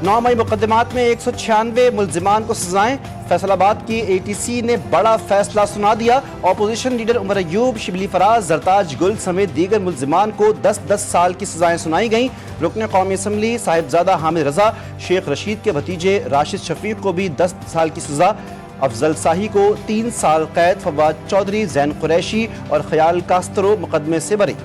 9 मई मुकदमात में 196 मुलजिमान को सजाएं। फैसल आबाद की ATC ने बड़ा फैसला सुना दिया। अपोजिशन लीडर उमर अयूब, शिबली फराज, जरताज गुल समेत दीगर मुलजिमान को 10-10 साल की सजाएं सुनाई गईं। रुकन कौमी असम्बली साहिबजादा हामिद रजा, शेख रशीद के भतीजे राशिद शफीक को भी 10 साल की सजा। अफजल साही को 3 साल कैद। फवाद चौधरी, जैन कुरैशी और ख्याल कास्तरो मुकदमे से बरी।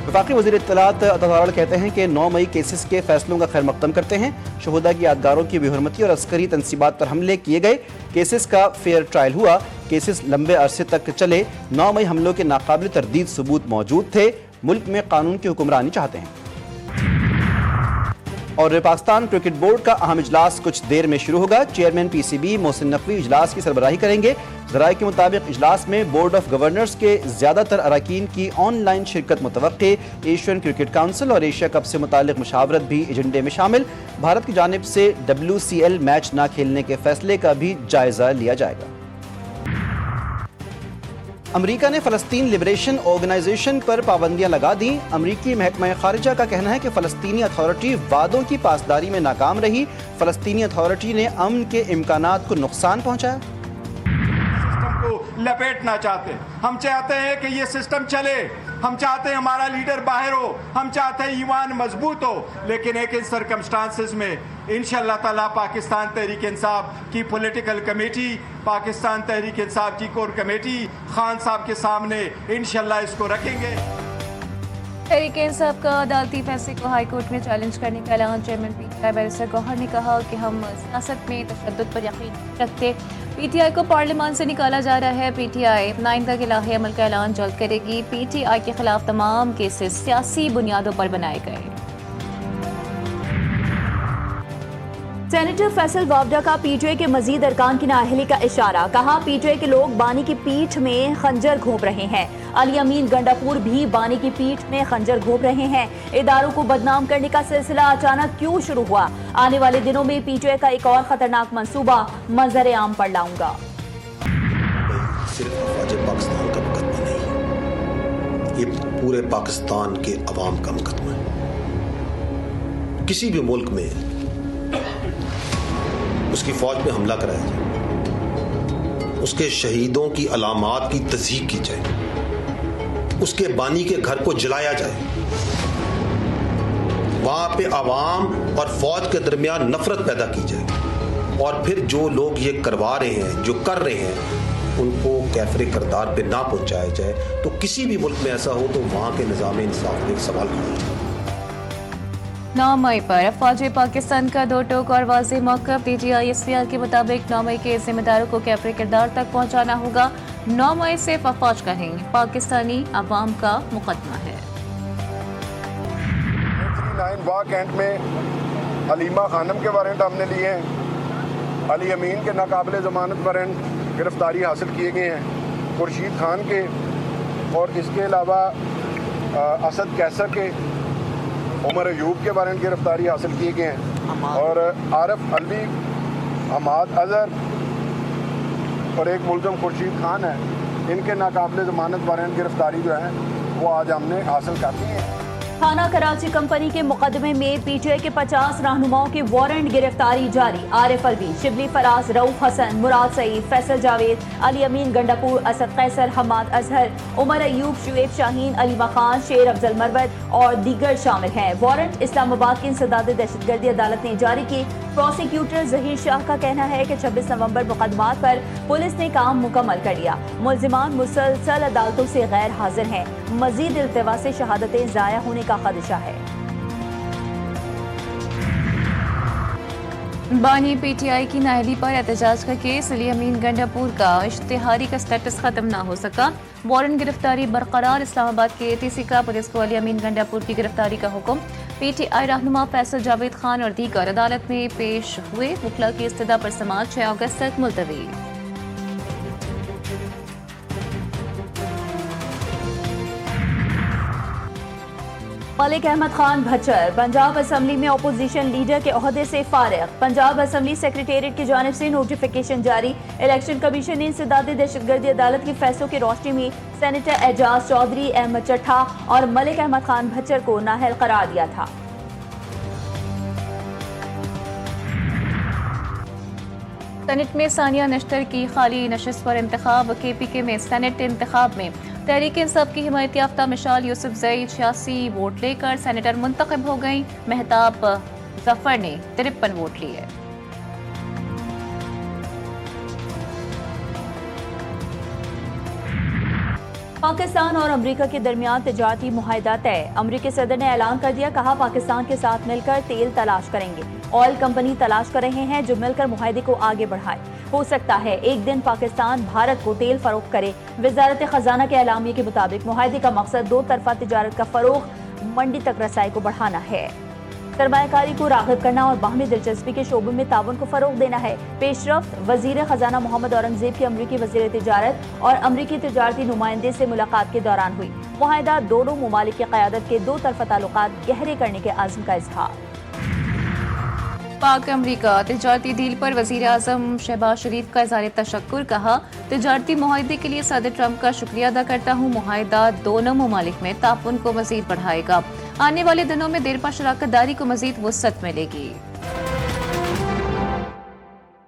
वफाकी वज़ीर इत्तलात अता कहते हैं कि 9 मई केसेस के फैसलों का खैर मकदम करते हैं। शहुदा की यादगारों की बेहुरमती और अस्करी तनसीबात पर हमले किए गए। केसेस का फेयर ट्रायल हुआ। केसेस लंबे अरसे तक चले। 9 मई हमलों के नाकाबिल तरदीद सबूत मौजूद थे। मुल्क में कानून की हुक्मरानी चाहते हैं। और पाकिस्तान क्रिकेट बोर्ड का अहम इजलास कुछ देर में शुरू होगा। चेयरमैन PCB मोहसिन नकवी इजलास की सरबराही करेंगे। ज़राए के मुताबिक इजलास में बोर्ड ऑफ गवर्नर्स के ज़्यादातर अरकान की ऑनलाइन शिरकत मुतवक्के। एशियन क्रिकेट काउंसिल और एशिया कप से मुतालिक मुशावरत भी एजेंडे में शामिल। भारत की जानिब से WCL मैच न खेलने के फैसले का भी जायजा लिया जाएगा। अमरीका ने फ़लस्तीन लिबरेशन ऑर्गेनाइजेशन पर पाबंदियां लगा दी। अमरीकी महकमा खारिजा का कहना है कि फ़लस्तीनी अथॉरिटी वादों की पासदारी में नाकाम रही। फ़लस्तीनी अथॉरिटी ने अमन के इम्कानात को नुकसान पहुंचाया। सिस्टम को लपेटना चाहते, हम चाहते हैं कि ये सिस्टम चले, हम चाहते हैं हमारा लीडर बाहर हो, हम चाहते हैं ईमान मजबूत हो, लेकिन एक इन सर्कमस्टांसेस में इंशाअल्लाह ताला पाकिस्तान तहरीक इंसाफ की पॉलिटिकल कमेटी, पाकिस्तान तहरीक इंसाफ की कोर कमेटी खान साहब के सामने इंशाअल्लाह इसको रखेंगे। तहरीक इंसाफ का अदालती फैसले को हाई कोर्ट में चैलेंज करने का ऐलान। चेयरमैन PTI बैरिस्टर गौहर ने कहा कि हम सियासत में तशद्दुद पर यकीन रखते। PTI को पार्लियामान से निकाला जा रहा है। PTI 9 तक इलाही अमल का ऐलान जल्द करेगी। PTI के खिलाफ तमाम केसेस सियासी बुनियादों पर बनाए गए। सेनेटर फैसल वावडा का PTI के मजीद अरकान की नाअहली का इशारा। कहा PTI के लोग बानी की पीठ में खंजर घोंप रहे हैं। अली अमीन गंडापुर भी बानी की पीठ में खंजर घोंप रहे हैं। इदारों को बदनाम करने का सिलसिला अचानक क्यों शुरू हुआ? आने वाले दिनों में PTI का एक और खतरनाक मंसूबा मंजर आम पर लाऊंगा। सिर्फ अफवाज पाकिस्तान का मुकदमा नहीं, ये पूरे पाकिस्तान के अवाम का मुकदमा है। किसी भी मुल्क में उसकी फौज पे हमला कराया जाए, उसके शहीदों की अलामात की तस्दीक की जाए, उसके बानी के घर को जलाया जाए, वहां पे अवाम और फौज के दरमियान नफरत पैदा की जाए, और फिर जो लोग ये करवा रहे हैं, जो कर रहे हैं, उनको कैफरे करदार पे ना पहुंचाया जाए, तो किसी भी मुल्क में ऐसा हो तो वहां के निज़ाम इंसाफ में एक सवाल खड़ा है। 9 मई पर अफवाज पाकिस्तान का 2 टोक और वाज़ेह मौक़िफ़। DGI SPR के मुताबिक 9 मई के जिम्मेदारों को कैफरे किरदार तक पहुंचाना होगा। 9 मई से अफवाज कहें पाकिस्तानी अवाम का मुकदमा है। 39 वाह कैंट में हलीमा खानम के वारंट हमने लिए हैं। अली अमीन के नाकाबिले ज़मानत वारंट गिरफ्तारी हासिल किए गए हैं। खुर्शीद खान के और इसके अलावा असद कैसर के, उमर अयूब के वारंट गिरफ्तारी हासिल किए गए हैं। और आरिफ अलवी, हमाद अजहर और एक मुलज़म खुर्शीद खान है, इनके नाकाबिले ज़मानत वारंट गिरफ्तारी जो है वो आज हमने हासिल कर दी है। थाना कराची कंपनी के मुकदमे में PTI के 50 रहनुमाओं के वारंट गिरफ्तारी जारी। आरिफ अलवी, शिबली फराज, रऊफ हसन, मुराद सईद, फैसल जावेद, अली अमीन गंडापुर, असद कैसर, हमाद अजहर, उमर अयूब, शुएब शाहीन, अलीमा खान, शेर अफजल मरवत और दीगर शामिल हैं। वारंट इस्लामाबाद की इंसदाद दहशतगर्दी अदालत ने जारी की। प्रोसिक्यूटर जहीर शाह का कहना है कि 26 नवंबर मुकदमात पर पुलिस ने काम मुकम्मल कर लिया। मुलजिमान मुसलसल अदालतों से गैर हाजिर हैं। मजीद इल्तिवा से शहादतें ज़ाया होने का खदशा है। बानी PTI की नाअहली पर एहतजाज का केस। अली अमीन गंडापुर का इश्तिहारी का स्टेटस खत्म ना हो सका। वारंट गिरफ्तारी बरकरार। इस्लामाबाद के ATC का पुलिस को अली अमीन गंडापुर की गिरफ्तारी का हुक्म। PTI रहनुमा फैसल जावेद खान और दीगर अदालत में पेश हुए। वकला की इस्तदा पर समाअत 6 अगस्त तक मुलतवी। मलिक अहमद खान भच्चर पंजाब असम्बली में अपोजिशन लीडर के ओहदे से फारिग। पंजाब असम्बली सेक्रेटेरिएट की जानिब से नोटिफिकेशन जारी। इलेक्शन कमीशन ने इंसदादी दहशतगर्दी अदालत के फैसलों की रोशनी में सेनेटर एजाज चौधरी, अहमद चट्ठा और मलिक अहमद खान भच्चर को नाअहल करार दिया था। سینٹ میں ثانیہ نشتر کی خالی نشست پر انتخاب KPK میں سینٹ انتخاب میں تحریک انصاف کی حمایت یافتہ مشال یوسف زئی 86 ووٹ لے کر سینیٹر منتخب ہو گئیں. مہتاب ظفر نے 53 ووٹ لیے. پاکستان اور امریکہ کے درمیان تجارتی معاہدہ طے. امریکی صدر نے اعلان کر دیا، کہا پاکستان کے ساتھ مل کر تیل تلاش کریں گے. آئل کمپنی تلاش کر رہے ہیں جو مل کر معاہدے کو آگے بڑھائے. ہو سکتا ہے ایک دن پاکستان بھارت کو تیل فروخت کرے. وزارت خزانہ کے اعلامیے کے مطابق معاہدے کا مقصد دو طرفہ تجارت کا فروغ، منڈی تک رسائی کو بڑھانا ہے، سرمایہ کاری کو راغب کرنا اور باہمی دلچسپی کے شعبوں میں تعاون کو فروغ دینا ہے. پیش رفت. وزیر خزانہ محمد اورنگزیب کی امریکی وزیر تجارت اور امریکی تجارتی نمائندے سے ملاقات کے دوران ہوئی. معاہدہ دونوں ممالک کی قیادت کے دو طرفہ تعلقات گہرے کرنے کے عزم کا اظہار. پاک امریکہ تجارتی ڈیل پر وزیر اعظم شہباز شریف کا اظہار تشکر. کہا تجارتی معاہدے کے لیے صدر ٹرمپ کا شکریہ ادا کرتا ہوں. معاہدہ دونوں ممالک میں تعاون کو مزید بڑھائے گا. آنے والے دنوں میں دیرپا شراکت داری کو مزید وسعت ملے گی.